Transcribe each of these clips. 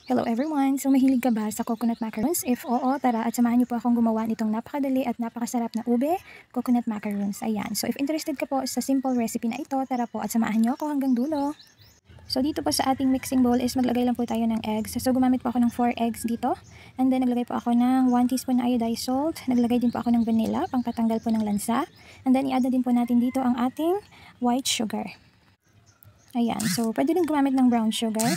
Hello everyone! So mahilig ka ba sa coconut macaroons? If oo, tara at samahan niyo po akong gumawa nitong napakadali at napakasarap na ube coconut macaroons. Ayan. So if interested ka po sa simple recipe na ito, tara po at samahan niyo ako hanggang dulo. So dito po sa ating mixing bowl is maglagay lang po tayo ng eggs. So gumamit po ako ng 4 eggs dito. And then naglagay po ako ng 1 teaspoon na iodized salt. Naglagay din po ako ng vanilla, pang patanggal po ng lansa. And then i-add na din po natin dito ang ating white sugar. Ayan. So pwede din gumamit ng brown sugar.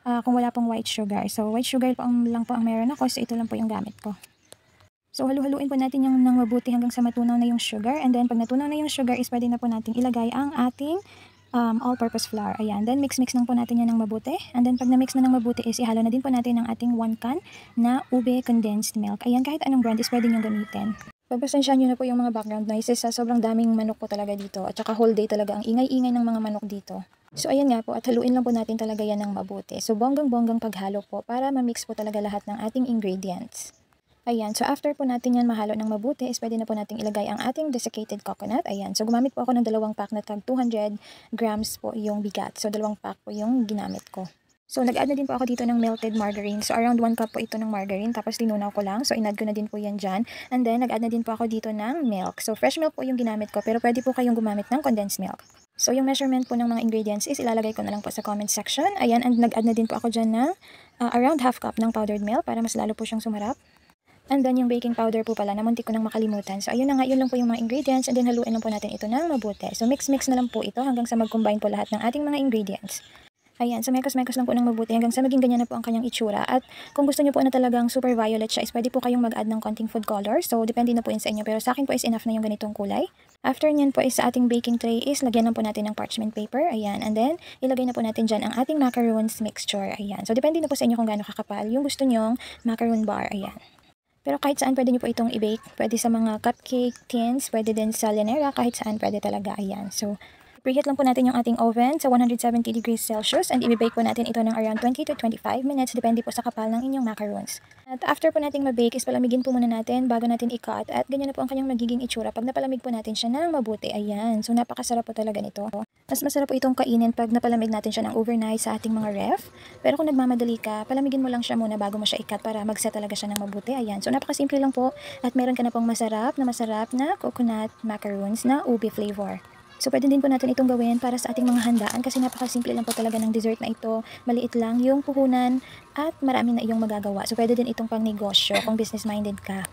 Kung wala pong white sugar. So, white sugar lang po ang meron ako. So, ito lang po yung gamit ko. So, halu-haluin po natin yung nang mabuti hanggang sa matunaw na yung sugar. And then, pag natunaw na yung sugar is pwede na po natin ilagay ang ating all-purpose flour. Ayan. Then, mix lang po natin yan ng mabuti. And then, pag na-mix na ng mabuti is ihalo na din po natin ang ating 1 can na ube condensed milk. Ayan, kahit anong brand is pwede nyo gamitin. Pagpasensyahan nyo na po yung mga background noises sa sobrang daming manok po talaga dito. At saka whole day talaga ang ingay-ingay ng mga manok dito. So ayan nga po, at haluin lang po natin talaga yan ng mabuti. So bonggang-bonggang paghalo po para ma-mix po talaga lahat ng ating ingredients. Ayan, so after po natin yan mahalo ng mabuti is pwede na po natin ilagay ang ating desiccated coconut. Ayan, so gumamit po ako ng 2 pack na tag 200 grams po yung bigat. So 2 pack po yung ginamit ko. So nag-add na din po ako dito ng melted margarine. So around 1 cup po ito ng margarine. Tapos tinunaw ko lang. So in-add ko na din po yan dyan. And then nag-add na din po ako dito ng milk. So fresh milk po yung ginamit ko. Pero pwede po kayong gumamit ng condensed milk. So yung measurement po ng mga ingredients is ilalagay ko na lang po sa comment section. Ayan, and nag-add na din po ako dyan ng around half cup ng powdered milk para mas lalo po siyang sumarap. And then yung baking powder po pala, namuntik ko nang makalimutan. So ayun na nga, yun lang po yung mga ingredients. And then haluin lang po natin ito ng mabuti. So mix na lang po ito hanggang sa mag-combine po lahat ng ating mga ingredients. Ayan, so mekos-mekos lang po ng mabuti hanggang sa maging ganyan na po ang kanyang itsura. At kung gusto niyo po na talagang super violet siya, is pwede po kayong mag-add ng konting food color. So depende na po yun sa inyo. Pero sa akin po is enough na yung ganitong kulay. After nyan po is sa ating baking tray is lagyan lang po natin ng parchment paper. Ayan, and then ilagay na po natin dyan ang ating macaroons mixture. Ayan, so depende na po sa inyo kung gaano kakapal yung gusto nyong macaroon bar. Ayan. Pero kahit saan pwede nyo po itong i-bake. Pwede sa mga cupcake tins, pwede din sa llanera, kahit saan pwede talaga. Ayan, so preheat lang po natin yung ating oven sa 170 degrees Celsius and i-bake po natin ito ng around 20 to 25 minutes depende po sa kapal ng inyong macaroons. At after po nating mabake is palamigin po muna natin bago natin i-cut at ganyan na po ang kanyang magiging itsura pag napalamig po natin siya ng mabuti. Ayan, so napakasarap po talaga nito. Mas masarap po itong kainin pag napalamig natin siya ng overnight sa ating mga ref. Pero kung nagmamadali ka, palamigin mo lang siya muna bago mo siya i-cut para mag-set talaga siya ng mabuti. Ayan, so napakasimple lang po at meron ka na pong masarap na coconut macaroons na ube flavor. So pwede din po natin itong gawin para sa ating mga handaan kasi napakasimple lang po talaga ng dessert na ito. Maliit lang yung puhunan at marami na iyong magagawa. So pwede din itong pang negosyo kung business minded ka.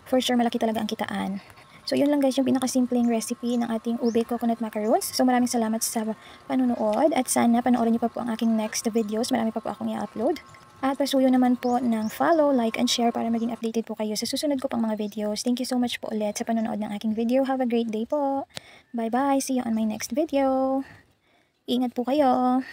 For sure malaki talaga ang kitaan. So yun lang guys yung pinakasimpleng recipe ng ating ube coconut macaroons. So maraming salamat sa panunood at sana panoorin niyo pa po ang aking next videos. Marami pa po akong i-upload. At pasuyo naman po ng follow, like, and share para maging updated po kayo sa susunod ko pang mga videos. Thank you so much po ulit sa panonood ng aking video. Have a great day po. Bye-bye. See you on my next video. Ingat po kayo.